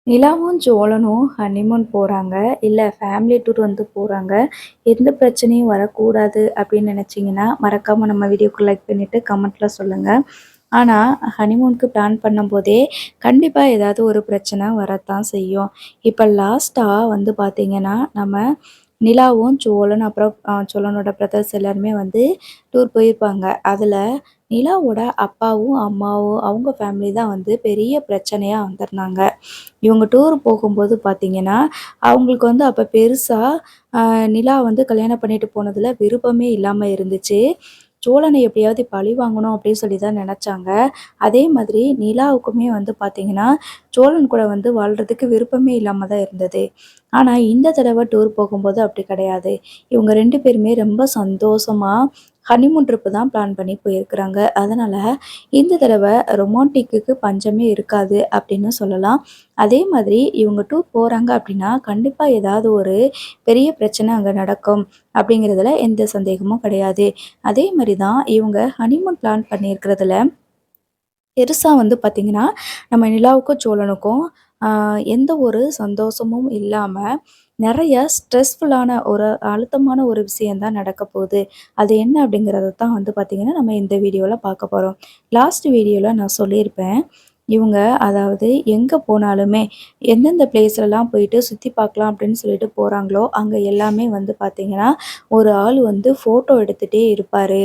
நிலாவும் ஜோலனும் ஹனிமூன் போறாங்க. இல்ல ஃபேமிலி டூர் வந்து போறாங்க. எந்த பிரச்சனையும் வரக்கூடாது அப்படின்னு நினைச்சீங்கன்னா, மறக்காம நம்ம வீடியோக்கு லைக் பண்ணிட்டு கமெண்ட்ல சொல்லுங்க. ஆனா, ஹனிமூனுக்கு பிளான் பண்ணும்போதே கண்டிப்பா ஏதாவது ஒரு பிரச்சனை வரத்தான் செய்யும். இப்ப லாஸ்ட்டா வந்து பார்த்தீங்கன்னா, நம்ம நிலாவும், சோழன் அப்புறம் சோழனோட பிரதர்ஸ் எல்லாருமே வந்து டூர் போயிருப்பாங்க. அதுல நிலாவோட அப்பாவும், அம்மாவும் அவங்க ஃபேமிலி தான் வந்து பெரிய பிரச்சனையா வந்திருந்தாங்க. இவங்க டூர் போகும்போது பார்த்தீங்கன்னா, அவங்களுக்கு வந்து அப்ப பெருசா நிலா வந்து கல்யாணம் பண்ணிட்டு போனதுல விருப்பமே இல்லாம இருந்துச்சு. சோழனை எப்படியாவது பழி வாங்கணும் அப்படின்னு சொல்லி தான் நெனச்சாங்க. அதே மாதிரி நிலாவுக்குமே வந்து பார்த்தீங்கன்னா, சோழன் கூட வந்து வாழ்றதுக்கு விருப்பமே இல்லாம தான் இருந்தது. ஆனா இந்த தடவ டூர் போகும்போது அப்படி கிடையாது. இவங்க 2 பேருமே ரொம்ப சந்தோஷமா ஹனிமூன் ட்ரிப் தான் பிளான் பண்ணி போயிருக்கிறாங்க. அதனால இந்த தடவ ரொமான்டிக்குக்கு பஞ்சமே இருக்காது அப்படின்னு சொல்லலாம். அதே மாதிரி இவங்க டூர் போறாங்க அப்படின்னா, கண்டிப்பா ஏதாவது ஒரு பெரிய பிரச்சனை அங்க நடக்கும் அப்படிங்கிறதுல எந்த சந்தேகமும் கிடையாது. அதே மாரி தான் இவங்க ஹனிமூன் பிளான் பண்ணியிருக்கிறதுல பெருசா வந்து பார்த்தீங்கன்னா, நம்ம நிலாவுக்கும், சோழனுக்கும் ஆ எந்த ஒரு சந்தோஷமும் இல்லாம, நெறைய ஸ்ட்ரெஸ்ஃபுல்லான ஒரு அழுத்தமான ஒரு விஷயம் தான் நடக்க போகுது. அது என்ன அப்படிங்கிறத தான் வந்து பார்த்தீங்கன்னா, நம்ம இந்த வீடியோல பார்க்க போறோம். லாஸ்ட் வீடியோல நான் சொல்லியிருப்பேன். இவங்க அதாவது எங்க போனாலுமே, எந்தெந்த பிளேஸ்லலாம் போயிட்டு சுத்தி பார்க்கலாம் அப்படின்னு சொல்லிட்டு போறாங்களோ, அங்க எல்லாமே வந்து பார்த்தீங்கன்னா, ஒரு ஆள் வந்து ஃபோட்டோ எடுத்துட்டே இருப்பாரு.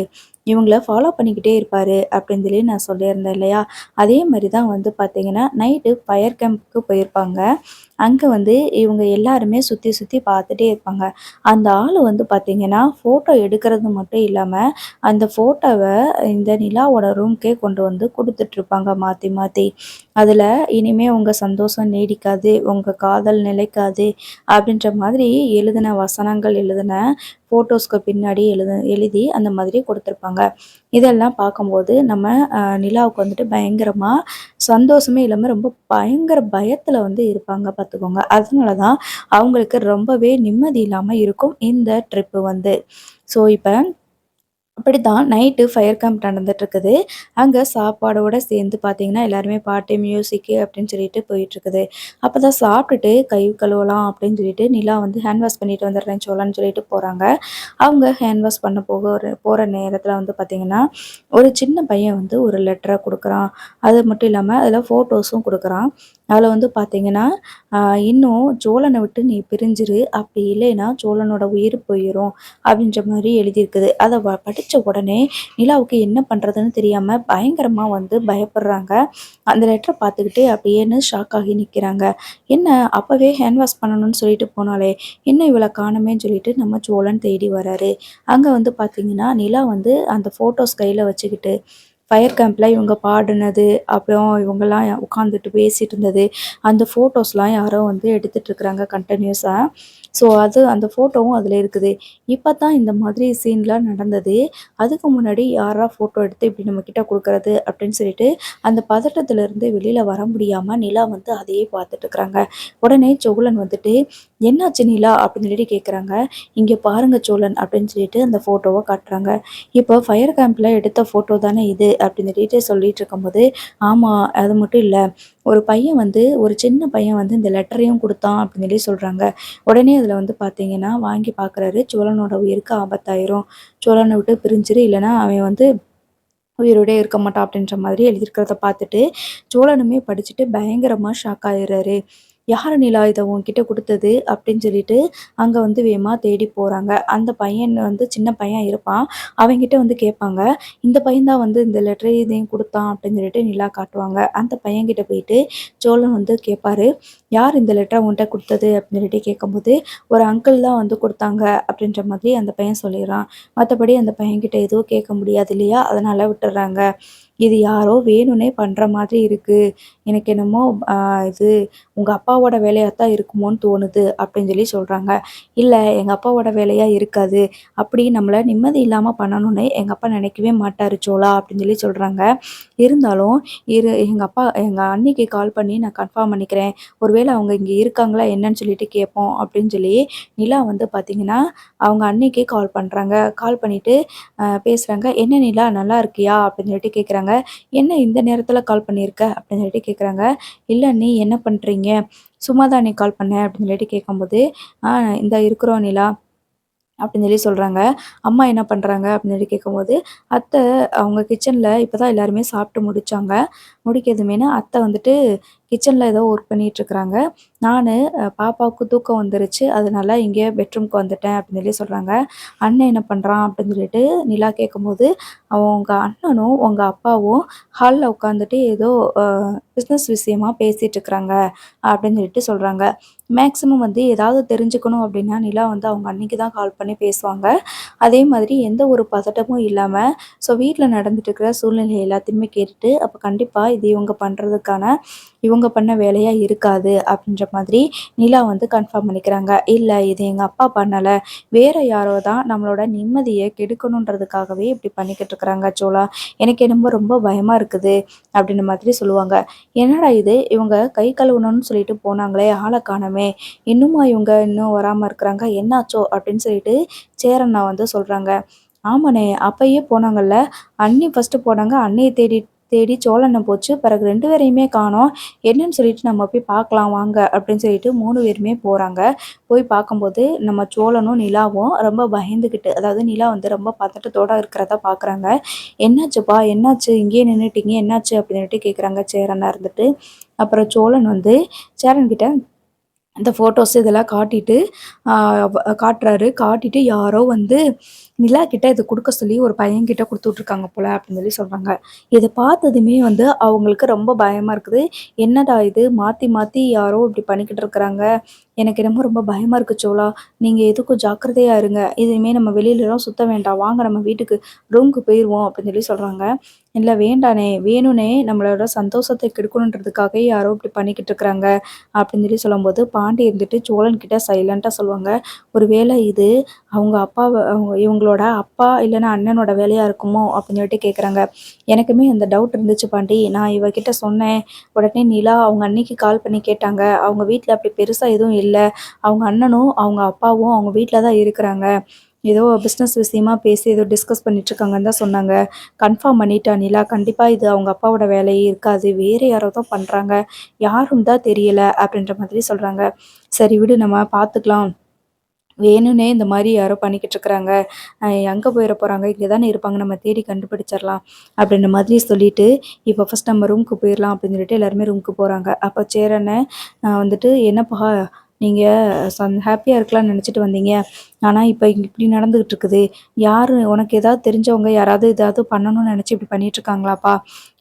இவங்கள ஃபாலோ பண்ணிக்கிட்டே இருப்பாரு அப்படின்னு சொல்லி நான் சொல்லியிருந்தேன் இல்லையா? அதே மாரி தான் வந்து பார்த்தீங்கன்னா, நைட்டு ஃபயர் கேம்ப்க்கு போயிருப்பாங்க. அங்க வந்து இவங்க எல்லாருமே சுத்தி சுத்தி பார்த்துட்டே இருப்பாங்க. அந்த ஆளு வந்து பார்த்தீங்கன்னா, ஃபோட்டோ எடுக்கிறது மட்டும் இல்லாம, அந்த ஃபோட்டோவ இந்த நிலாவோட ரூம்க்கே கொண்டு வந்து குடுத்துட்ருப்பாங்க மாத்தி மாத்தி. அதில இனிமே உங்க சந்தோஷம் நீடிக்காது, உங்க காதல் நிலைக்காது அப்படின்ற மாதிரி எழுதின வசனங்கள் எழுதின ஃபோட்டோஸ்க்கு பின்னாடி எழுதி அந்த மாதிரி கொடுத்துருப்பாங்க. இதெல்லாம் பார்க்கும்போது நம்ம நிலாவுக்கு வந்துட்டு பயங்கரமா சந்தோஷமே இல்லாம ரொம்ப பயங்கர பயத்துல வந்து இருப்பாங்க பார்த்துக்கோங்க. அதனால தான் அவங்களுக்கு ரொம்பவே நிம்மதி இல்லாம இருக்கும் இந்த ட்ரிப்பு வந்து. ஸோ இப்ப அப்படித்தான் நைட்டு ஃபயர் கேம்ப் நடந்துட்டுருக்குது. அங்க சாப்பாடோட சேர்ந்து பார்த்தீங்கன்னா, எல்லாருமே பாட்டு, மியூசிக்கு அப்படின்னு சொல்லிட்டு போயிட்டுருக்குது. அப்பதான் சாப்பிட்டுட்டு கை கழுவலாம் அப்படின்னு சொல்லிட்டு நிலா வந்து ஹேண்ட் வாஷ் பண்ணிட்டு வந்துடுறேன் சோழன்னு சொல்லிட்டு போறாங்க. அவங்க ஹேண்ட் வாஷ் பண்ண போற நேரத்தில வந்து பார்த்தீங்கன்னா, ஒரு சின்ன பையன் வந்து ஒரு லெட்டர குடுக்குறான். அது மட்டும் இல்லாம அதில ஃபோட்டோஸும் குடுக்குறான். அதில வந்து பார்த்தீங்கன்னா, அ இன்னும் சோழன விட்டு நீ பிரிஞ்சிரு. அப்படி இல்லைன்னா சோழனோட உயிர் போயிரும். அப்படின்ற மாரி எழுதியிருக்குது. அத படிச்ச உடனே நிலாவுக்கு என்ன பண்றதுன்னு தெரியாம பயங்கரமா வந்து பயப்படுறாங்க. அந்த லெட்டர பார்த்துக்கிட்டு அப்படியேன்னு ஷாக் ஆகி நிக்கிறாங்க. என்ன அப்பவே ஹேண்ட் வாஷ் பண்ணணும்னு சொல்லிட்டு போனாளே, என்ன இவள காணோமேன்னு சொல்லிட்டு நம்ம சோழன் தேடி வராரு. அங்க வந்து பார்த்தீங்கன்னா, நிலா வந்து அந்த ஃபோட்டோஸ் கையில வச்சுக்கிட்டு ஃபயர் கேம்ப்ல இவங்க பாடுனது, அப்புறம் இவங்கலாம் உட்காந்துட்டு பேசிட்டு இருந்தது, அந்த ஃபோட்டோஸ்லாம் யாரோ வந்து எடுத்துட்டு இருக்கிறாங்க கன்டினியூஸா. ஸோ அந்த ஃபோட்டோவும் அதில இருக்குது. இப்ப தான் இந்த மாதிரி சீன்லாம் நடந்தது. அதுக்கு முன்னாடி யார்ரா ஃபோட்டோ எடுத்து இப்படி நம்மகிட்ட குடுக்குறது அப்படின்னு சொல்லிட்டு, அந்த பதட்டத்திலருந்து வெளியில வர முடியாம நிலா வந்து அதையே பார்த்துட்டு இருக்கிறாங்க. உடனே சோழன் வந்துட்டு, "என்னாச்சு நிலா?" அப்படின்னு சொல்லிட்டு கேட்குறாங்க. "இங்க பாருங்க சோழன்" அப்படின்னு சொல்லிட்டு அந்த ஃபோட்டோவ காட்டுறாங்க. இப்போ ஃபயர் கேம்ப்ல எடுத்த ஃபோட்டோ தானே இது அப்படின்னு சொல்லிட்டு இருக்கும்போது, ஆமா அது மட்டும் இல்ல. ஒரு பையன் வந்து ஒரு சின்ன பையன் வந்து இந்த லெட்டரையும் குடுத்தான் அப்படின்னு சொல்றாங்க. உடனே அதில வந்து பார்த்தீங்கன்னா, வாங்கி பார்க்குறாரு. சோழனோட உயிருக்கு ஆபத்தாயிரும். சோழன விட்டு பிரிஞ்சிரு இல்லன்னா அவன் வந்து உயிரோடயே இருக்க மாட்டான் அப்படின்ற மாதிரி எழுதியிருக்கிறத பார்த்துட்டு, சோழனுமே படிச்சுட்டு பயங்கரமா ஷாக் ஆயிர்றாரு. "யாரு நிலா இத உன்கிட்ட குடுத்தது?" அப்படின்னு சொல்லிட்டு அங்க வந்து வேகமா தேடி போறாங்க. அந்த பையன் வந்து சின்ன பையன் இருப்பான். அவன்கிட்ட வந்து கேட்பாங்க. "இந்த பையன் தான் வந்து இந்த லெட்டரையும் இதையும் குடுத்தான்" அப்படின்னு சொல்லிட்டு நிலா காட்டுவாங்க. அந்த பையன்கிட்ட போயிட்டு சோழன் வந்து கேட்பாரு. "யார் இந்த லெட்டர உன்ட்ட குடுத்தது?" அப்படின்னு சொல்லிட்டு கேட்கும்போது, "ஒரு அங்கிள் தான் வந்து குடுத்தாங்க" அப்படின்ற மாதிரி அந்த பையன் சொல்லிர்றான். மத்தபடி அந்த பையன்கிட்ட எதுவும் கேட்க முடியாது இல்லையா? அதனால விட்டுர்றாங்க. இது யாரோ வேணும்னே பண்ற மாதிரி இருக்கு. எனக்கு என்னமோ அ இது உங்க அப்பாவோட வேலையா தான் இருக்குமோன்னு தோணுது அப்படின்னு சொல்லி சொல்றாங்க. இல்ல எங்க அப்பாவோட வேலையா இருக்காது. அப்படி நம்மள நிம்மதி இல்லாம பண்ணணும்னு எங்க அப்பா நினைக்கவே மாட்டாரு சோளா அப்படின்னு சொல்லி சொல்றாங்க. இருந்தாலும் எங்க அண்ணிக்கு கால் பண்ணி நான் கன்ஃபார்ம் பண்ணிக்கிறேன். ஒருவேள அவங்க இங்க இருக்காங்களா என்னன்னு சொல்லிட்டு கேட்போம் அப்படின்னு சொல்லி நிலா வந்து பார்த்தீங்கன்னா, அவங்க அண்ணிக்கு கால் பண்றாங்க. கால் பண்ணிட்டு பேசுறாங்க. "என்ன நிலா நல்லா இருக்கியா?" அப்படின்னு சொல்லிட்டு கேட்குறாங்க. கேட்குறாங்க. "என்ன இந்த நேரத்தில கால் பண்ணியிருக்க?" அப்படின்னு சொல்லிட்டு கேட்குறாங்க. "இல்ல நீ என்ன பண்றீங்க? சும்மா தான் அண்ணி கால் பண்ணேன்." அப்படின்னு சொல்லிட்டு கேட்கும்போது, "ஆ இந்தா இருக்கிறோம் நிலா." அப்படின்னு சொல்லி சொல்றாங்க. அம்மா என்ன பண்றாங்க? அப்படின்னு சொல்லி கேட்கும்போது, அத்தை அவங்க கிச்சன்ல இப்ப தான் எல்லாருமே சாப்பிட்டு முடிச்சாங்க. முடிக்கிறதுமேனு அத்தை வந்துட்டு கிச்சன்ல ஏதோ ஒர்க் பண்ணிட்டுருக்காங்க. நானு பாப்பாவுக்கு தூக்கம் வந்துருச்சு. அதனால இங்கே பெட்ரூம்க்கு வந்துட்டேன் அப்படின்னு சொல்லி சொல்றாங்க. அண்ணன் என்ன பண்றான்? அப்படின்னு சொல்லிட்டு நிலா கேட்கும்போது, உங்க அண்ணனும், உங்க அப்பாவும் ஹால்ல உட்காந்துட்டு ஏதோ அ பிசினஸ் விஷயமா பேசிட்டு இருக்கிறாங்க அப்படின்னு சொல்லிட்டு சொல்றாங்க. மேக்ஸிமம் வந்து ஏதாவது தெரிஞ்சுக்கணும் அப்படின்னா, நிலா வந்து அவங்க அண்ணிக்கு தான் கால் பண்ணி பேசுவாங்க. அதே மாதிரி எந்த ஒரு பதட்டமும் இல்லாம, ஸோ வீட்ல நடந்துட்டு இருக்கிற சூழ்நிலை எல்லாத்தையுமே கேட்டுட்டு, அப்ப கண்டிப்பா இது இவங்க பண்ண வேலையா இருக்காது அப்படின்ற மாதிரி நிலா வந்து கன்ஃபார்ம் பண்ணிக்கிறாங்க. இல்ல இது எங்க அப்பா பண்ணல. வேற யாரோ தான் நம்மளோட நிம்மதிய கெடுக்கணுன்றதுக்காகவே இப்படி பண்ணிக்கிட்டு இருக்கிறாங்க சோலா. எனக்கு என்னமோ ரொம்ப பயமா இருக்குது அப்படின்ற மாதிரி சொல்லுவாங்க. என்னடா இது இவங்க கை கழுவணும்னு சொல்லிட்டு போனாங்களே, ஆள காணோமே! இன்னுமா இவங்க இன்னும் வராம இருக்கிறாங்க? என்னாச்சோ? அப்படின்னு சொல்லிட்டு சேரண்ணா வந்து சொல்றாங்க. ஆமாண்ணே, அப்பயே போனாங்கல்ல. அண்ணி ஃபர்ஸ்ட்டு போனாங்க. அண்ணிய தேடி தேடி சோழண்ணன் போச்சு. பிறகு 2 பேரையுமே காணோம். என்னன்னு சொல்லிட்டு நம்ம போய் பார்க்கலாம் வாங்க அப்படின்னு சொல்லிட்டு 3 பேருமே போறாங்க. போய் பார்க்கும்போது நம்ம சோழனும், நிலாவும் ரொம்ப பயந்துகிட்டு அதாவது நிலா வந்து ரொம்ப பதட்டத்தோட இருக்கிறத பார்க்குறாங்க. "என்னாச்சுப்பா? என்னாச்சு? இங்கேயே நின்னுட்டீங்க. என்னாச்சு?" அப்படின்னுட்டு கேட்குறாங்க சேரண்ணா இருந்துட்டு. அப்புறம் சோழன் வந்து சேரன்கிட்ட இந்த ஃபோட்டோஸ் இதெல்லாம் காட்டிட்டு, ஆ காட்டுறாரு. காட்டிட்டு யாரோ வந்து நிலா கிட்ட இத குடுக்க சொல்லி ஒரு பையன்கிட்ட குடுத்து விட்டுருக்காங்க போல அப்படின்னு சொல்லி சொல்றாங்க. இத பார்த்ததுமே வந்து அவங்களுக்கு ரொம்ப பயமா இருக்குது. என்னடா இது மாத்தி மாத்தி யாரோ இப்படி பண்ணிக்கிட்டு இருக்கிறாங்க. எனக்கு என்னமோ ரொம்ப பயமா இருக்கு சோலா. நீங்க எதுக்கும் ஜாக்கிரதையா இருங்க. இனிமே நம்ம வெளியிலலாம் சுத்த வேண்டாம். வாங்க நம்ம வீட்டுக்கு ரூமுக்கு போயிருவோம் அப்படின்னு சொல்லி சொல்றாங்க. இல்ல வேண்டானே, வேணும்னே நம்மளோட சந்தோஷத்த கெடுக்கணுன்றதுக்காக யாரோ இப்படி பண்ணிக்கிட்டு இருக்கிறாங்க அப்படின்னு சொல்லி சொல்லும்போது, பாண்டி இருந்துட்டு சோழன் கிட்ட சைலன்ட்டா சொல்லுவாங்க. ஒருவேளை இது இவங்களோட அப்பா இல்லன்னா அண்ணனோட வேலையா இருக்குமோ அப்படின்னு சொல்லிட்டு கேட்குறாங்க. எனக்குமே அந்த டவுட் இருந்துச்சு பாண்டி. நான் இவகிட்ட சொன்னேன். உடனே நிலா அவங்க அண்ணிக்கு கால் பண்ணி கேட்டாங்க. அவங்க வீட்ல அப்படி பெருசா எதுவும் இல்ல. அவங்க அண்ணனும், அவங்க அப்பாவும் அவங்க வீட்ல தான் இருக்கிறாங்க. ஏதோ பிசினஸ் விஷயமா பேசி ஏதோ டிஸ்கஸ் பண்ணிட்டு இருக்காங்கன்னு தான் சொன்னாங்க. கன்ஃபார்ம் பண்ணிட்டா நிலா. கண்டிப்பா இது அவங்க அப்பாவோட வேலையே இருக்காது. வேற யாரோ தான் பண்றாங்க. யாருன்னு தான் தெரியல அப்படின்ற மாதிரி சொல்றாங்க. சரி விடு நம்ம பார்த்துக்கலாம். வேணும்னே இந்த மாரி யாரோ பண்ணிக்கிட்டு இருக்கிறாங்க. எங்க போயிற போறாங்க? இங்க தானே இருப்பாங்க. நம்ம தேடி கண்டுபிடிச்சிரலாம். அப்படின்ற மாதிரி சொல்லிட்டு, இப்போ ஃபர்ஸ்ட் நம்ம ரூமுக்கு போயிரலாம் அப்படின்னு சொல்லிட்டு எல்லாருமே ரூமுக்கு போறாங்க. அப்ப சேரன்னு வந்துட்டு, "என்னப்பா நீங்க ஹேப்பியா இருக்கலாம்னு நெனச்சுட்டு வந்தீங்க. ஆனா இப்ப இங்க இப்படி நடந்துகிட்டு இருக்குது. யாரு உனக்கு ஏதாவது தெரிஞ்சவங்க யாராவது ஏதாவது பண்ணணும்னு நெனச்சு இப்படி பண்ணிட்டு இருக்காங்களாப்பா?"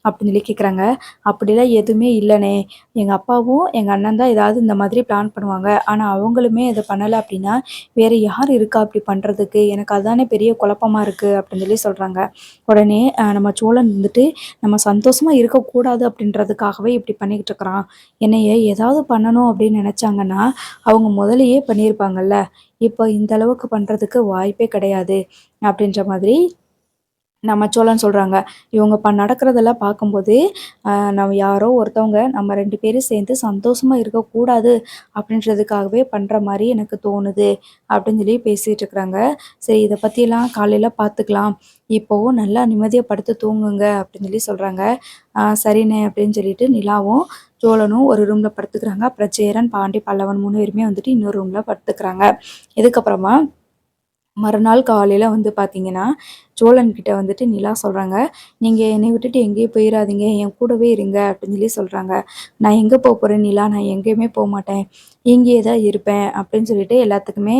அப்படின்னு சொல்லி கேட்குறாங்க. "அப்படிலாம் எதுவுமே இல்லண்ணே. எங்க அப்பாவும், எங்க அண்ணன் தான் ஏதாவது இந்த மாதிரி பிளான் பண்ணுவாங்க. ஆனா அவங்களுமே இத பண்ணல அப்படின்னா, வேற யார் இருக்கா அப்படி பண்றதுக்கு? எனக்கு அதானே பெரிய குழப்பமா இருக்கு." அப்படின்னு சொல்லி சொல்றாங்க. உடனே நம்ம சோழன் வந்துட்டு, "நம்ம சந்தோஷமா இருக்கக்கூடாது அப்படின்றதுக்காகவே இப்படி பண்ணிக்கிட்டு இருக்கிறான். என்னைய ஏதாவது பண்ணணும் அப்படின்னு நெனச்சாங்கன்னா, அவங்க முதல்லயே பண்ணியிருப்பாங்கல்ல. இப்போ இந்த அளவுக்கு பண்றதுக்கு வாய்ப்பே கிடையாது." அப்படின்ற மாதிரி நம்ம சோழன் சொல்றாங்க. இவங்க நடக்கிறதெல்லாம் பார்க்கும்போது, நம்ம யாரோ ஒருத்தவங்க நம்ம 2 பேரும் சேர்ந்து சந்தோஷமா இருக்கக்கூடாது அப்படின்றதுக்காகவே பண்ற மாரி எனக்கு தோணுது அப்படின்னு சொல்லி பேசிட்டு இருக்கிறாங்க. சரி இத பத்தியெல்லாம் காலையில பார்த்துக்கலாம். இப்போ நல்லா நிம்மதியா படுத்து தூங்குங்க அப்படின்னு சொல்லி சொல்றாங்க. சரிண்ணே அப்படின்னு சொல்லிட்டு நிலாவும், சோழனும் ஒரு ரூம்ல படுத்துக்கிறாங்க. அப்புறம் சேரன், பாண்டி, பல்லவன் 3 பேருமே வந்துட்டு இன்னொரு ரூம்ல படுத்துக்கிறாங்க. இதுக்கப்புறமா மறுநாள் காலையில வந்து பார்த்தீங்கன்னா, சோழன் கிட்ட வந்துட்டு நிலா சொல்றாங்க, "நீங்க என்னைய விட்டுட்டு எங்கேயும் போயிறாதீங்க. என் கூடவே இருங்க." அப்படின்னு சொல்லி சொல்றாங்க. "நான் எங்க போறேன் நிலா? நான் எங்கேயுமே போமாட்டேன். இங்கேயே தான் இருப்பேன்." அப்படின்னு சொல்லிட்டு எல்லாத்துக்குமே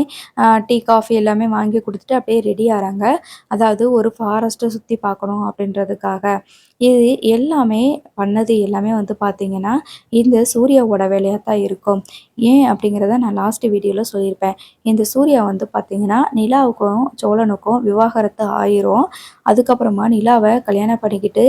டீ, காஃபி எல்லாமே வாங்கி குடுத்துட்டு அப்படியே ரெடி ஆறாங்க. அதாவது ஒரு ஃபாரஸ்ட்ட சுத்தி பார்க்கணும் அப்படின்றதுக்காக. இது எல்லாமே பண்ணது எல்லாமே வந்து பார்த்தீங்கன்னா, இந்த சூர்யாவோட வேலையா தான் இருக்கும். ஏன் அப்படிங்கிறத நான் லாஸ்ட் வீடியோல சொல்லியிருப்பேன். இந்த சூர்யா வந்து பார்த்தீங்கன்னா, நிலாவுக்கும் சோழனுக்கும் விவாகரத்து ஆயிரும். அதுக்கப்புறமா நிலாவ கல்யாணம் பண்ணிக்கிட்டு,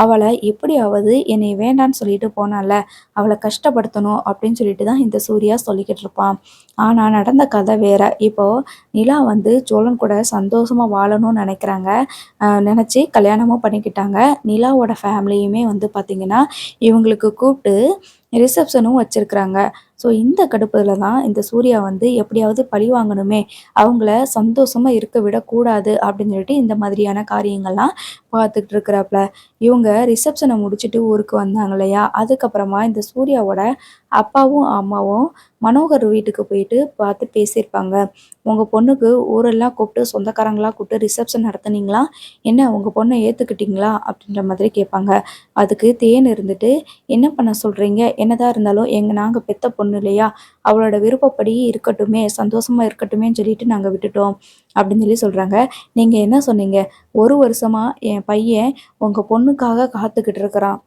அவள எப்படியாவது என்னைய வேண்டான்னு சொல்லிட்டு போனால்ல, அவள கஷ்டப்படுத்தணும் அப்படின்னு சொல்லிட்டு தான் இந்த சூர்யா சொல்லிக்கிட்டு இருப்பான். ஆனா நடந்த கதை வேற. இப்போ நிலா வந்து சோழன் கூட சந்தோஷமா வாழணும்னு நெனைக்கிறாங்க. நெனச்சு கல்யாணமும் பண்ணிக்கிட்டாங்க. நிலாவோட ஃபேமிலியுமே வந்து பார்த்தீங்கன்னா, இவங்களுக்கு கூப்ட்டு ரிசப்ஷனும் வச்சிருக்கிறாங்க. ஸோ இந்த கடுப்புல தான் இந்த சூர்யா வந்து எப்படியாவது பழி வாங்கணுமே, அவங்கள சந்தோஷமா இருக்க விடக்கூடாது அப்படின்னு சொல்லிட்டு இந்த மாதிரியான காரியங்கள்லாம் பார்த்துக்கிட்டு இருக்கிறாப்புல. இவங்க ரிசப்ஷனை முடிச்சுட்டு ஊருக்கு வந்தாங்க இல்லையா, அதுக்கப்புறமா இந்த சூர்யாவோட அப்பாவும் அம்மாவும் மனோகர் வீட்டுக்கு போயிட்டு பார்த்து பேசியிருப்பாங்க. உங்கள் பொண்ணுக்கு ஊரெல்லாம் கூப்பிட்டு சொந்தக்காரங்களாம் கூப்பிட்டு ரிசப்ஷன் நடத்துனீங்களா, என்ன உங்கள் பொண்ணை ஏற்றுக்கிட்டீங்களா அப்படின்ற மாதிரி கேட்பாங்க. அதுக்கு தேன் இருந்துட்டு, என்ன பண்ண சொல்கிறீங்க, என்னதான் இருந்தாலும் நாங்கள் பெத்த பொண்ணு இல்லையா, அவளோட விருப்பப்படி இருக்கட்டுமே, சந்தோஷமா இருக்கட்டுமேன்னு சொல்லிட்டு நாங்கள் விட்டுட்டோம் அப்படின்னு சொல்லி சொல்கிறாங்க. நீங்கள் என்ன சொன்னீங்க, ஒரு வருஷமா என் பையன் உங்கள் பொண்ணுக்காக காத்துக்கிட்டு இருக்கிறான்,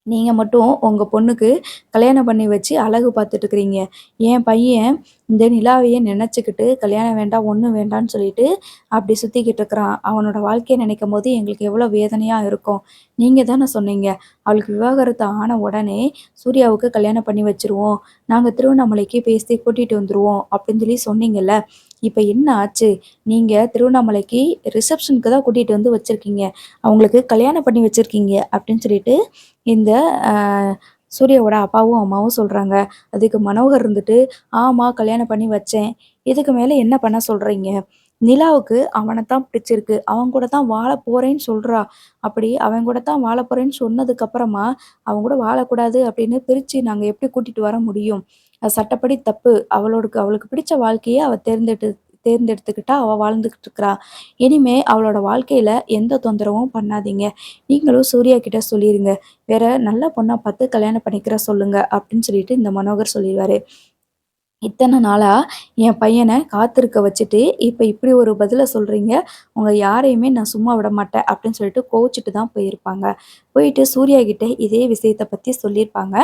நீங்க மட்டும் உங்க பொண்ணுக்கு கல்யாணம் பண்ணி வச்சு அழகு பார்த்துட்டுருக்கிறீங்க. என் பையன் இந்த நிலாவையே நினச்சுக்கிட்டு கல்யாணம் வேண்டாம், ஒண்ணும் வேண்டான்னு சொல்லிட்டு அப்படி சுத்திக்கிட்டு இருக்கிறான். அவனோட வாழ்க்கைய நினைக்கும்போது எங்களுக்கு எவ்வளோ வேதனையா இருக்கும். நீங்க தானே சொன்னீங்க, அவளுக்கு விவாகரத்து ஆன உடனே சூர்யாவுக்கு கல்யாணம் பண்ணி வச்சுருவோம். நாங்க திருவண்ணாமலைக்கு பேசி கூட்டிட்டு வந்துருவோம் அப்படின்னு சொல்லி சொன்னீங்கல்ல. இப்ப என்ன ஆச்சு? நீங்க திருவண்ணாமலைக்கு ரிசப்ஷனுக்கு தான் கூட்டிட்டு வந்து வச்சிருக்கீங்க. அவங்களுக்கு கல்யாணம் பண்ணி வச்சிருக்கீங்க அப்படின்னு சொல்லிட்டு இந்த அ சூர்யாவோட அப்பாவும், அம்மாவும் சொல்றாங்க. அதுக்கு மனோகர் இருந்துட்டு, "ஆமா, கல்யாணம் பண்ணி வச்சேன். இதுக்கு மேல என்ன பண்ண சொல்றீங்க? நிலாவுக்கு அவனத்தான் பிடிச்சிருக்கு. அவன் கூட தான் வாழப் போறேன்னு சொல்றா. அப்படி அவன் கூட தான் வாழப் போறேன்னு சொன்னதுக்கு அப்புறமா, அவன் கூட வாழக்கூடாது அப்படின்னு பிரிச்சு நாங்க எப்படி கூட்டிட்டு வர முடியும்? அது சட்டப்படி தப்பு. அவளுக்கு பிடிச்ச வாழ்க்கைய அவ தேர்ந்தெடுத்துக்கிட்டா அவ வாழ்ந்துகிட்டு இருக்கிறா. இனிமே அவளோட வாழ்க்கையில எந்த தொந்தரவும் பண்ணாதீங்க. நீங்களும் சூர்யா கிட்ட சொல்லிருங்க. வேற நல்ல பொண்ணா பார்த்து கல்யாணம் பண்ணிக்கிற சொல்லுங்க அப்படின்னு சொல்லிட்டு இந்த மனோகர் சொல்லிருவாரு. இத்தன நாளா என் பையன காத்திருக்க வச்சுட்டு, இப்ப இப்படி ஒரு பதில சொல்றீங்க. உங்க யாரையுமே நான் சும்மா விடமாட்டேன் அப்படின்னு சொல்லிட்டு கோவிச்சுட்டு தான் போயிருப்பாங்க. போயிட்டு சூர்யா கிட்ட இதே விஷயத்த பத்தி சொல்லியிருப்பாங்க.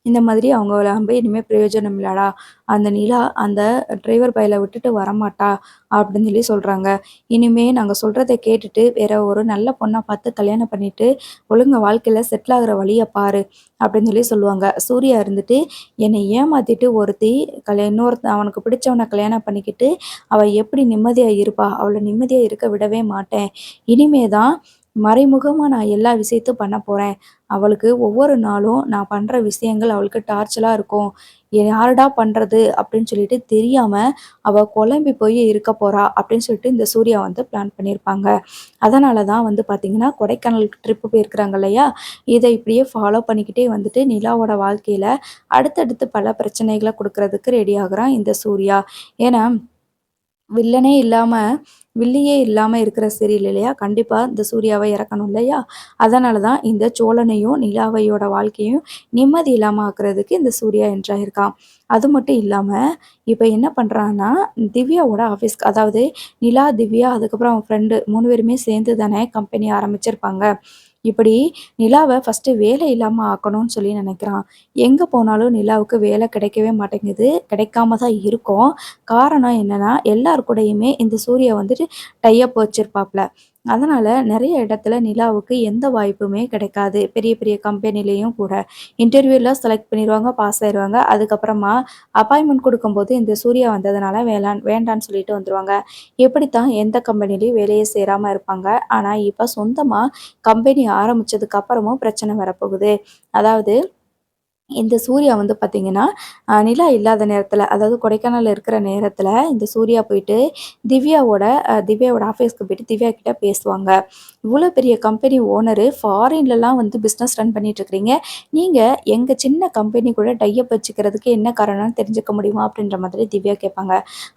இந்த மாதிரி அவங்கள நம்பி இனிமே பிரயோஜனம் இல்லடா. அந்த நிலா அந்த டிரைவர் பையல விட்டுட்டு வரமாட்டா அப்படின்னு சொல்லி சொல்றாங்க. இனிமே நாங்க சொல்றத கேட்டுட்டு வேற ஒரு நல்ல பொண்ணா பார்த்து கல்யாணம் பண்ணிட்டு, ஒழுங்கா வாழ்க்கையில செட்டில் ஆகுற வழிய பாரு அப்படின்னு சொல்லி சொல்லுவாங்க. சூர்யா இருந்துட்டு, என்னை ஏமாத்திட்டு ஒருத்தி அவனுக்கு பிடிச்சவன கல்யாணம் பண்ணிக்கிட்டு, அவ எப்படி நிம்மதியா இருப்பா? அவள நிம்மதியா இருக்க விடவே மாட்டேன். இனிமே தான் மறைமுகமா நான் எல்லா விஷயத்தையும் பண்ண போறேன். அவளுக்கு ஒவ்வொரு நாளும் நான் பண்ற விஷயங்கள் அவளுக்கு டார்ச்சலா இருக்கும். யாருடா பண்றது? அப்படின்னு சொல்லிட்டு தெரியாம அவ குழம்பி போய் இருக்க போறா அப்படின்னு சொல்லிட்டு இந்த சூர்யா வந்து பிளான் பண்ணியிருப்பாங்க. அதனால தான் வந்து பார்த்தீங்கன்னா, கொடைக்கானலுக்கு ட்ரிப் போயிருக்கிறாங்க இல்லையா? இத இப்படியே ஃபாலோ பண்ணிக்கிட்டே வந்துட்டு நிலாவோட வாழ்க்கையில அடுத்தடுத்து பல பிரச்சனைகள குடுக்குறதுக்கு ரெடி ஆகுறான் இந்த சூர்யா. ஏன்னா வில்லனே இல்லாம வில்லியே இல்லாம இருக்கிற சீரியல் இல்லையா? கண்டிப்பா இந்த சூர்யாவ இறக்கணும் இல்லையா? அதனால தான் இந்த சோழனையும், நிலாவையோட வாழ்க்கையும் நிம்மதி இல்லாம ஆக்குறதுக்கு இந்த சூர்யா என்ட்ராயிருக்கான். அது மட்டும் இல்லாம, இப்ப என்ன பண்றான்னா, திவ்யாவோட ஆஃபீஸ்க்கு அதாவது நிலா, திவ்யா அதுக்கப்புறம் அவன் ஃப்ரெண்டு 3 பேருமே சேர்ந்து தானே கம்பெனி ஆரம்பிச்சிருப்பாங்க. இப்படி நிலாவ ஃபர்ஸ்ட்டு வேலை இல்லாம ஆக்கணும்னு சொல்லி நினைக்கிறான். எங்க போனாலும் நிலாவுக்கு வேலை கிடைக்கவே மாட்டேங்குது. கிடைக்காம தான் இருக்கும். காரணம் என்னன்னா, எல்லார் கூடயுமே இந்த சூர்யா வந்துட்டு டை அப் வச்சிருப்பாப்ல. அதனால நெறைய இடத்துல நிலாவுக்கு எந்த வாய்ப்புமே கிடைக்காது. பெரிய பெரிய கம்பெனிலேயும் கூட. இன்டர்வியூல செலக்ட் பண்ணிருவாங்க, பாஸ் ஆயிருவாங்க. அதுக்கப்புறமா அப்பாயின்ட்மென்ட் குடுக்கும்போது இந்த சூர்யா வந்ததுனால வேண்டான்னு சொல்லிட்டு வந்துருவாங்க. இப்படித்தான் எந்த கம்பெனிலயும் வேலையே சேராம இருப்பாங்க. ஆனா, இப்ப சொந்தமா கம்பெனி ஆரம்பிச்சதுக்கு அப்புறமும் பிரச்சனை வரப்போகுது. அதாவது இந்த சூர்யா வந்து பார்த்தீங்கன்னா, நிலா இல்லாத நேரத்தில, அதாவது கொடைக்கானல்ல இருக்கிற நேரத்தில, இந்த சூர்யா போயிட்டு திவ்யாவோட ஆஃபீஸ்க்கு போயிட்டு திவ்யா கிட்ட பேசுவாங்க. "இவ்வளோ பெரிய கம்பெனி ஓனரு ஃபாரின்லலாம் வந்து பிஸ்னஸ் ரன் பண்ணிட்டுருக்கிறீங்க. நீங்க எங்க சின்ன கம்பெனி கூட டை அப் வச்சுக்கிறதுக்கு என்ன காரணம்னு தெரிஞ்சுக்க முடியுமா?" அப்படின்ற மாதிரி திவ்யா கேட்பாங்க.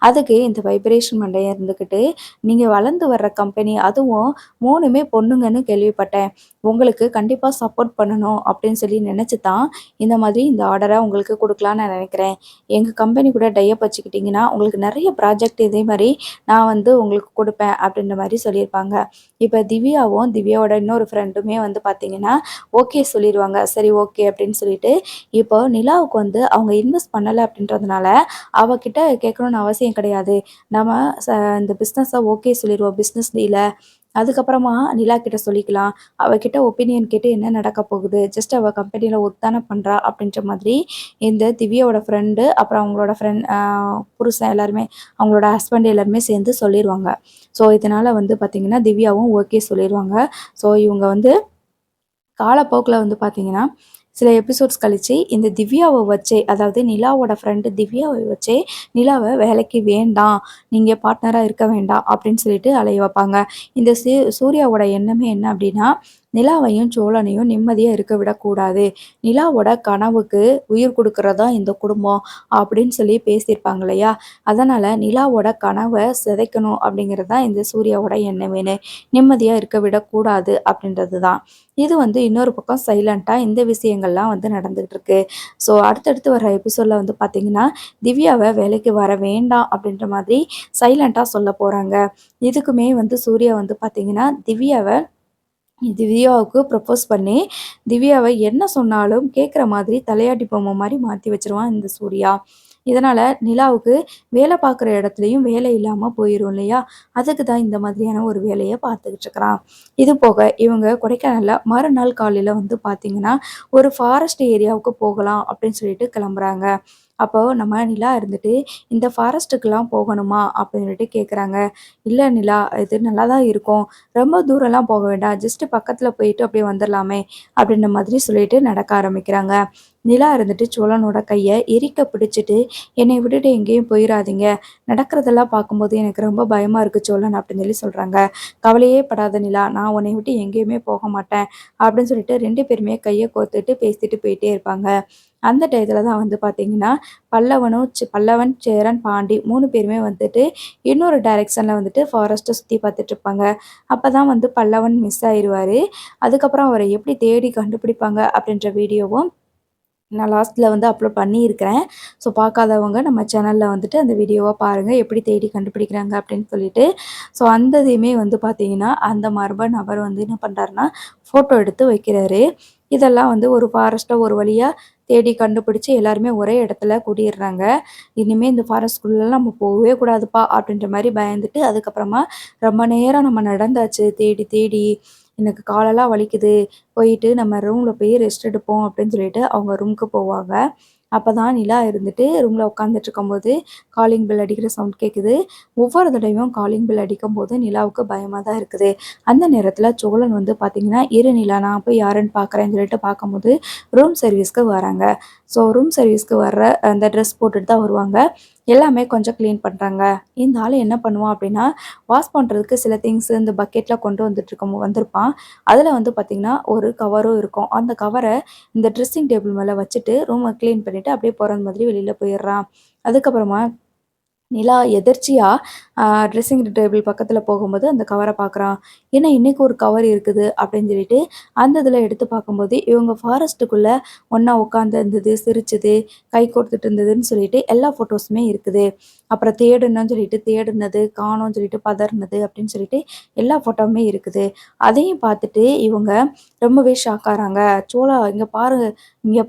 அதுக்கு இந்த வைப்ரேஷன் மண்டையன் இருந்துக்கிட்டு, "நீங்க வளர்ந்து வர்ற கம்பெனி, அதுவும் 3மே பொண்ணுங்கன்னு கேள்விப்பட்டேன். உங்களுக்கு கண்டிப்பா சப்போர்ட் பண்ணணும்." அப்படின்னு சொல்லி நெனச்சு தான் இந்த மாதிரி இந்த ஆர்டர உங்களுக்கு குடுக்கலான்னு நான் நெனைக்கிறேன். எங்க கம்பெனி கூட டை அப் வச்சுக்கிட்டீங்கன்னா, உங்களுக்கு நெறைய ப்ராஜெக்ட் இதே மாரி நான் வந்து உங்களுக்கு குடுப்பேன் அப்படின்ற மாரி சொல்லியிருப்பாங்க. இப்ப திவ்யாவும், திவ்யாவோட இன்னொரு ஃப்ரெண்டுமே வந்து பார்த்தீங்கன்னா, ஓகே சொல்லிருவாங்க. சரி ஓகே அப்படின்னு சொல்லிட்டு, இப்போ நிலாவுக்கு வந்து அவங்க இன்வெஸ்ட் பண்ணல அப்படின்றதுனால, அவ கிட்ட கேட்கணும்னு அவசியம் கிடையாது. நம்ம ச இந்த பிசினஸ ஓகே சொல்லிருவோம். பிசினஸ் டீல. அதுக்கப்புறமா நிலா கிட்ட சொல்லிக்கலாம். அவ கிட்ட ஒப்பீனியன் கேட்டு என்ன நடக்க போகுது? ஜஸ்ட் அவ கம்பெனில ஒர்க் தான பண்றா அப்படின்ற மாதிரி இந்த திவ்யாவோட ஃப்ரெண்டு, அப்புறம் அவங்களோட புருஷன் எல்லாருமே, அவங்களோட ஹஸ்பண்ட் எல்லாருமே சேர்ந்து சொல்லிருவாங்க. ஸோ, இதனால வந்து பார்த்தீங்கன்னா, திவ்யாவும் ஓகே சொல்லிருவாங்க. ஸோ, இவங்க வந்து காலப்போக்குல வந்து பார்த்தீங்கன்னா, சில எபிசோட்ஸ் கழிச்சு இந்த திவ்யாவை வச்சே, அதாவது நிலாவோட ஃப்ரெண்டு திவ்யாவை வச்சே நிலாவை வேலைக்கு வேண்டாம், நீங்கள் பார்ட்னராக இருக்க வேண்டாம் அப்படின்னு சொல்லிட்டு அலைய வைப்பாங்க. இந்த சூர்யாவோட எண்ணமே என்ன அப்படின்னா, நிலாவையும் சோழனையும் நிம்மதியாக இருக்க விடக்கூடாது, நிலாவோட கனவுக்கு உயிர் கொடுக்கறதா இந்த குடும்பம் அப்படின்னு சொல்லி பேசியிருப்பாங்க இல்லையா. அதனால் நிலாவோட கனவை சிதைக்கணும் அப்படிங்கிறது தான் இந்த சூர்யாவோட எண்ணமேனு, நிம்மதியாக இருக்க விடக்கூடாது அப்படின்றது தான். இது வந்து இன்னொரு பக்கம் சைலண்ட்டாக இந்த விஷயங்கள்லாம் வந்து நடந்துகிட்டு இருக்கு. ஸோ அடுத்தடுத்து வர எபிசோடில் வந்து பார்த்திங்கன்னா, திவ்யாவை வேலைக்கு வர வேண்டாம் அப்படின்ற மாதிரி சைலண்ட்டாக சொல்ல போகிறாங்க. இதுக்குமே வந்து சூர்யா வந்து பார்த்திங்கன்னா திவ்யாவுக்கு ப்ரப்போஸ் பண்ணி, திவ்யாவை என்ன சொன்னாலும் கேட்குற மாதிரி தலையாட்டி பொம்மை மாதிரி மாற்றி வச்சுருவான் இந்த சூர்யா. இதனால் நிலாவுக்கு வேலை பார்க்குற இடத்துலையும் வேலை இல்லாமல் போயிடும் இல்லையா. அதுக்கு தான் இந்த மாதிரியான ஒரு வேலையை பார்த்துக்கிட்டு இருக்கிறான். இது போக இவங்க கொடைக்கானலில் மறுநாள் காலையில் வந்து பார்த்திங்கன்னா, ஒரு ஃபாரஸ்ட் ஏரியாவுக்கு போகலாம் அப்படின்னு சொல்லிட்டு கிளம்புறாங்க. அப்போ நம்ம நிலா இருந்துட்டு, இந்த ஃபாரஸ்ட்டுக்கெலாம் போகணுமா அப்படின்னு சொல்லிட்டு கேட்குறாங்க. இல்லை நிலா, இது நல்லா தான் இருக்கும், ரொம்ப தூரம்லாம் போக வேண்டாம், ஜஸ்ட்டு பக்கத்தில் போயிட்டு அப்படியே வந்துடலாமே அப்படின்ற மாதிரி சொல்லிட்டு நடக்க ஆரம்பிக்கிறாங்க. நிலா இருந்துட்டு சோழனோட கையை இறுக்க பிடிச்சிட்டு, என்னை விட்டுட்டு எங்கேயும் போயிடாதீங்க, நடக்கிறதெல்லாம் பார்க்கும்போது எனக்கு ரொம்ப பயமாக இருக்குது சோழன் அப்படின்னு சொல்லி சொல்கிறாங்க. கவலையே படாத நிலா, நான் உன்னை விட்டு எங்கேயுமே போக மாட்டேன் அப்படின்னு சொல்லிட்டு 2 பேருமே கையை கோர்த்துட்டு பேசிட்டு போயிட்டே இருப்பாங்க. அந்த டயத்தில் தான் வந்து பார்த்திங்கன்னா, பல்லவன், சேரன், பாண்டி 3 பேருமே வந்துட்டு இன்னொரு டைரெக்ஷனில் வந்துட்டு ஃபாரஸ்ட்டை சுற்றி பார்த்துட்ருப்பாங்க. அப்போ தான் வந்து பல்லவன் மிஸ் ஆயிடுவார். அதுக்கப்புறம் அவரை எப்படி தேடி கண்டுபிடிப்பாங்க அப்படின்ற வீடியோவும் நான் லாஸ்ட்டில் வந்து அப்லோட் பண்ணியிருக்கிறேன். ஸோ பார்க்காதவங்க நம்ம சேனலில் வந்துட்டு அந்த வீடியோவை பாருங்கள், எப்படி தேடி கண்டுபிடிக்கிறாங்க அப்படின்னு சொல்லிட்டு. ஸோ அந்த இதையுமே வந்து பார்த்திங்கன்னா, அந்த மர்ம நபர் வந்து என்ன பண்ணுறாருன்னா, ஃபோட்டோ எடுத்து வைக்கிறாரு. இதெல்லாம் வந்து ஒரு ஃபாரஸ்ட்டை ஒரு வழியாக தேடி கண்டுபிடிச்சி எல்லாருமே ஒரே இடத்துல கூடிடுறாங்க. இனிமேல் இந்த ஃபாரஸ்ட்குள்ளெலாம் நம்ம போகவே கூடாதுப்பா அப்படின்ற மாதிரி பயந்துட்டு, அதுக்கப்புறமா ரொம்ப நேரம் நம்ம நடந்தாச்சு தேடி தேடி, எனக்கு காலெல்லாம் வலிக்குது, போயிட்டு நம்ம ரூமில் போய் ரெஸ்ட் எடுப்போம் அப்படின்னு சொல்லிட்டு அவங்க ரூமுக்கு போவாங்க. அப்போ தான் நிலா இருந்துட்டு ரூமில் உட்காந்துட்டு இருக்கும்போது காலிங் பெல் அடிக்கிற சவுண்ட் கேட்குது. ஒவ்வொரு தடவையும் காலிங் பெல் அடிக்கும்போது நிலாவுக்கு பயமாக தான் இருக்குது. அந்த நேரத்தில் சோழன் வந்து பார்த்திங்கன்னா, இரு நிலா நான் போய் யாருன்னு பார்க்குறேன்னு சொல்லிட்டு பார்க்கும்போது ரூம் சர்வீஸ்க்கு வராங்க. ஸோ ரூம் சர்வீஸ்க்கு வர்ற அந்த ட்ரெஸ் போட்டுட்டு தான் வருவாங்க. எல்லாமே கொஞ்சம் க்ளீன் பண்ணுறாங்க. இந்த ஆள் என்ன பண்ணுவான் அப்படின்னா, வாஷ் பண்ணுறதுக்கு சில திங்ஸ் இந்த பக்கெட்டில் கொண்டு வந்திருப்பான். அதில் வந்து பார்த்திங்கன்னா ஒரு கவரும் இருக்கும். அந்த கவரை இந்த ட்ரெஸ்ஸிங் டேபிள் மேலே வச்சுட்டு ரூமை க்ளீன் பண்ணிவிட்டு அப்படியே போகிறது மாதிரி வெளியில் போயிடுறான். அதுக்கப்புறமா நிலா எதர்ச்சியா ட்ரெஸ்ஸிங் டேபிள் பக்கத்தில் போகும்போது அந்த கவரை பார்க்குறான். ஏன்னா இன்றைக்கி ஒரு கவர் இருக்குது அப்படின்னு சொல்லிட்டு அந்த இதில் எடுத்து பார்க்கும்போது இவங்க ஃபாரஸ்ட்டுக்குள்ளே ஒன்றா உட்காந்து இருந்தது, சிரிச்சது, கை கொடுத்துட்டு இருந்ததுன்னு சொல்லிட்டு எல்லா ஃபோட்டோஸுமே இருக்குது. அப்புறம் தேடுனன்னு சொல்லிட்டு தேடுனது, காணோன்னு சொல்லிட்டு பதறினது அப்படின்னு சொல்லிட்டு எல்லா ஃபோட்டோவுமே இருக்குது. அதையும் பார்த்துட்டு இவங்க ரொம்பவே ஷாக் ஆகிறாங்க. சோளா இங்கே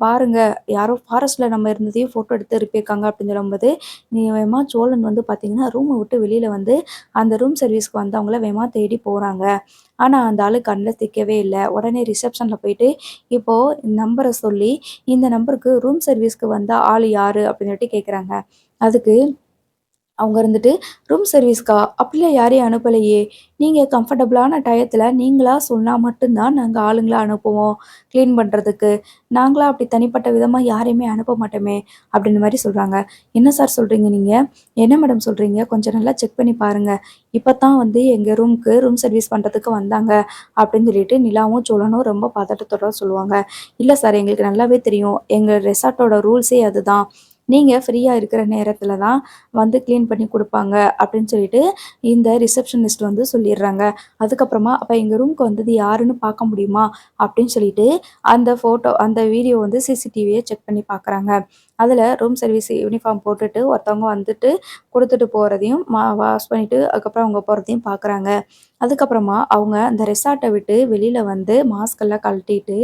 பாருங்க, யாரோ ஃபாரஸ்ட்டில் நம்ம இருந்ததையும் ஃபோட்டோ எடுத்து அனுப்பியிருக்காங்க அப்படின்னு சொல்லும்போது, நீ வேகமா சோழன் வந்து பார்த்திங்கன்னா ரூமை விட்டு வெளியில் வந்து அந்த ரூம் சர்வீஸ்க்கு வந்தவங்கள வேகமாக தேடி போகிறாங்க. ஆனால் அந்த ஆளு கண்ணில் சிக்கவே இல்லை. உடனே ரிசப்ஷனில் போயிட்டு, இப்போது நம்பரை சொல்லி, இந்த நம்பருக்கு ரூம் சர்வீஸ்க்கு வந்த ஆள் யார் அப்படின்னு சொல்லிட்டு கேட்குறாங்க. அதுக்கு அவங்க இருந்துட்டு, ரூம் சர்வீஸ்க்கா? அப்படிலாம் யாரையும் அனுப்பலையே. நீங்கள் கம்ஃபர்டபுளான டயத்தில் நீங்களா சொன்னால் மட்டும்தான் நாங்கள் ஆளுங்கள அனுப்புவோம் க்ளீன் பண்ணுறதுக்கு. நாங்களாம் அப்படி தனிப்பட்ட விதமாக யாரையுமே அனுப்ப மாட்டோமே அப்படின்ற மாதிரி சொல்கிறாங்க. என்ன சார் சொல்கிறீங்க நீங்கள்? என்ன மேடம் சொல்கிறீங்க? கொஞ்சம் நல்லா செக் பண்ணி பாருங்கள். இப்போ தான் வந்து எங்கள் ரூமுக்கு ரூம் சர்வீஸ் பண்ணுறதுக்கு வந்தாங்க அப்படின்னு சொல்லிட்டு நிலாவும் சோழனும் ரொம்ப பதட்டத்தோட சொல்லுவாங்க. இல்லை சார், எங்களுக்கு நல்லாவே தெரியும், எங்கள் ரெசார்ட்டோட ரூல்ஸே அதுதான், நீங்கள் ஃப்ரீயாக இருக்கிற நேரத்தில் தான் வந்து க்ளீன் பண்ணி கொடுப்பாங்க அப்படின்னு சொல்லிட்டு இந்த ரிசப்ஷனிஸ்ட் வந்து சொல்லிடுறாங்க. அதுக்கப்புறமா அப்போ எங்கள் ரூமுக்கு வந்தது யாருன்னு பார்க்க முடியுமா அப்படின்னு சொல்லிட்டு அந்த வீடியோ வந்து சிசிடிவியை செக் பண்ணி பார்க்குறாங்க. அதில் ரூம் சர்வீஸ் யூனிஃபார்ம் போட்டுட்டு ஒருத்தவங்க வந்துட்டு கொடுத்துட்டு போகிறதையும் வாஷ் பண்ணிவிட்டு அதுக்கப்புறம் அவங்க போகிறதையும் பார்க்குறாங்க. அதுக்கப்புறமா அவங்க அந்த ரெசார்ட்டை விட்டு வெளியில் வந்து மாஸ்கெல்லாம் கழட்டிட்டு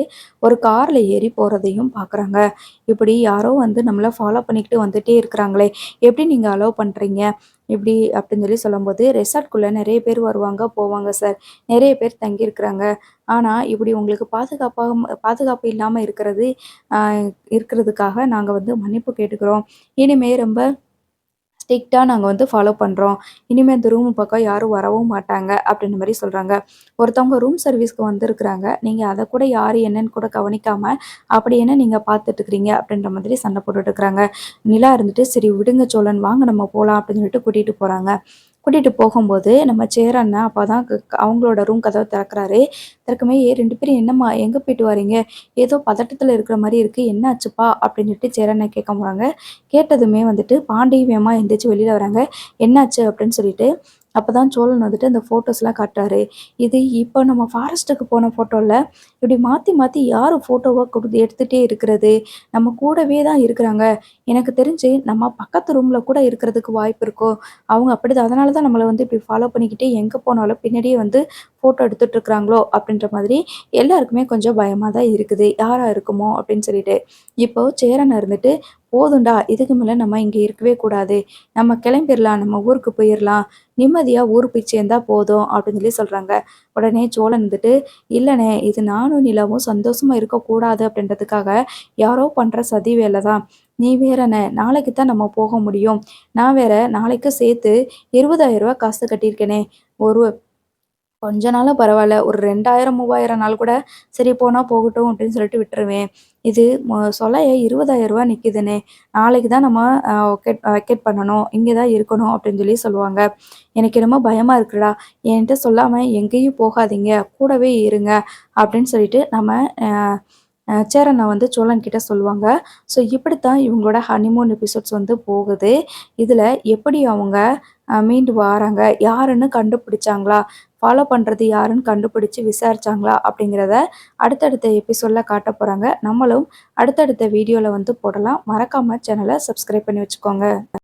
ஒரு காரில் ஏறி போகிறதையும் பார்க்குறாங்க. இப்படி யாரோ வந்து நம்மளை ஃபாலோ பண்ணிக்கிட்டு வந்துகிட்டே இருக்கிறாங்களே, எப்படி நீங்கள் அலோவ் பண்ணுறீங்க இப்படி அப்படின்னு சொல்லி சொல்லும்போது, ரெசார்ட்குள்ளே நிறைய பேர் வருவாங்க போவாங்க சார், நிறைய பேர் தங்கியிருக்கிறாங்க. ஆனால் இப்படி உங்களுக்கு பாதுகாப்பு இல்லாமல் இருக்கிறதுக்காக நாங்கள் வந்து மன்னிப்பு கேட்டுக்கிறோம். இனிமேல் ரொம்ப ஸ்ட்ரிக்ட்டா நாங்க வந்து ஃபாலோ பண்றோம். இனிமே இந்த ரூம் பக்கம் யாரும் வரவும் மாட்டாங்க." அப்படின்ற மாரி சொல்றாங்க. ஒருத்தவங்க ரூம் சர்வீஸ்க்கு வந்திருக்கிறாங்க. நீங்க அத கூட யாரு என்னன்னு கூட கவனிக்காம, அப்படி என்ன நீங்க பார்த்துட்டு இருக்கிறீங்க? அப்படின்ற மாதிரி சண்டை போட்டுட்டு இருக்கிறாங்க. நிலா இருந்துட்டு, "சரி விடுங்க சோழன், வாங்க நம்ம போலாம்." அப்படின்னு சொல்லிட்டு கூட்டிட்டு போறாங்க. கூட்டிட்டு போகும்போது நம்ம சேரன் அண்ணா அப்பதான் அவங்களோட ரூம் கதவ திறக்கிறாரு. திறக்குமே, "ஏய் 2 பேரும் என்னம்மா எங்க போயிட்டு வரீங்க? ஏதோ பதட்டத்துல இருக்கிற மாரி இருக்கு. என்ன ஆச்சுப்பா?" அப்படின்னு சொல்லிட்டு சேரன் அண்ணா கேட்க போறாங்க. கேட்டதுமே வந்துட்டு பாண்டியும் வேகமா எந்திரிச்சு வெளியில வராங்க. "என்னாச்சு?" அப்படின்னு சொல்லிட்டு. அப்பதான் சோழன் வந்துட்டு அந்த ஃபோட்டோஸ்லாம் காட்டுறாரு. "இது இப்ப நம்ம ஃபாரஸ்ட்டுக்கு போன ஃபோட்டோ இல்ல. இப்படி மாத்தி மாத்தி யாரு ஃபோட்டோவா எடுத்துட்டே இருக்கிறது? நம்ம கூடவே தான் இருக்கிறாங்க. எனக்கு தெரிஞ்சு நம்ம பக்கத்து ரூம்ல கூட இருக்கிறதுக்கு வாய்ப்பு இருக்கும். அவங்க அப்படிதான் அதனால தான் நம்மள வந்து இப்படி ஃபாலோ பண்ணிக்கிட்டே எங்க போனாலும் பின்னாடியே வந்து ஃபோட்டோ எடுத்துட்டு இருக்கிறாங்களோ!" அப்படின்ற மாதிரி எல்லாருக்குமே கொஞ்சம் பயமா தான் இருக்குது. யாரா இருக்குமோ அப்படின்னு சொல்லிட்டு. இப்போ சேரன் இருந்துட்டு, "போதும்டா, இதுக்கு மேல நம்ம இங்க இருக்கவே கூடாது. நம்ம கிளம்பிர்லாம். நம்ம ஊருக்கு போயிரலாம். நிம்மதியா ஊர் போய் சேர்ந்தா போதும்." அப்படின்னு சொல்லி சொல்றாங்க. உடனே சோழன் வந்துட்டு, "இல்லண்ணே, இது நானும் நிலாவும் சந்தோஷமா இருக்கக்கூடாது அப்படின்றதுக்காக யாரோ பண்ற சதி வேல தான். நீ வேறண்ணே, நாளைக்கு தான் நம்ம போக முடியும். நான் வேற நாளைக்கு சேர்த்து ரூ. 20,000 காசு கட்டியிருக்கேனே. ஒரு கொஞ்ச நாளா பரவால்ல. ஒரு 2000, 3000 நாள் கூட சரி போனா போகட்டும் அப்படின்னு சொல்லிட்டு விட்டுருவேன். இது சொல்ல ரூ. 20,000 நிக்குதுண்ணே. நாளைக்கு தான் நம்ம வெக்கேட் பண்ணணும். இங்க தான் இருக்கணும் அப்படின்னு சொல்லி சொல்லுவாங்க. எனக்கு என்னமோ பயமா இருக்குடா. என்ட்ட சொல்லாம எங்கேயும் போகாதீங்க. கூடவே இருங்க அப்படின்னு சொல்லிட்டு நம்ம அ சேரன்ன வந்து சோழன் கிட்ட சொல்லுவாங்க. ஸோ இப்படித்தான் இவங்களோட ஹனிமூன் எபிசோட்ஸ் வந்து போகுது. இதுல எப்படி அவங்க மீண்டு வாராங்க? யாருன்னு கண்டுபிடிச்சாங்களா? ஃபாலோ பண்றது யாருன்னு கண்டுபிடிச்சு விசாரிச்சாங்களா? அப்படிங்கிறத அடுத்தடுத்த எபிசோட்ல காட்டப் போறாங்க. நம்மளும் அடுத்தடுத்த வீடியோல வந்து போடலாம். மறக்காம சேனல சப்ஸ்கிரைப் பண்ணி வச்சுக்கோங்க.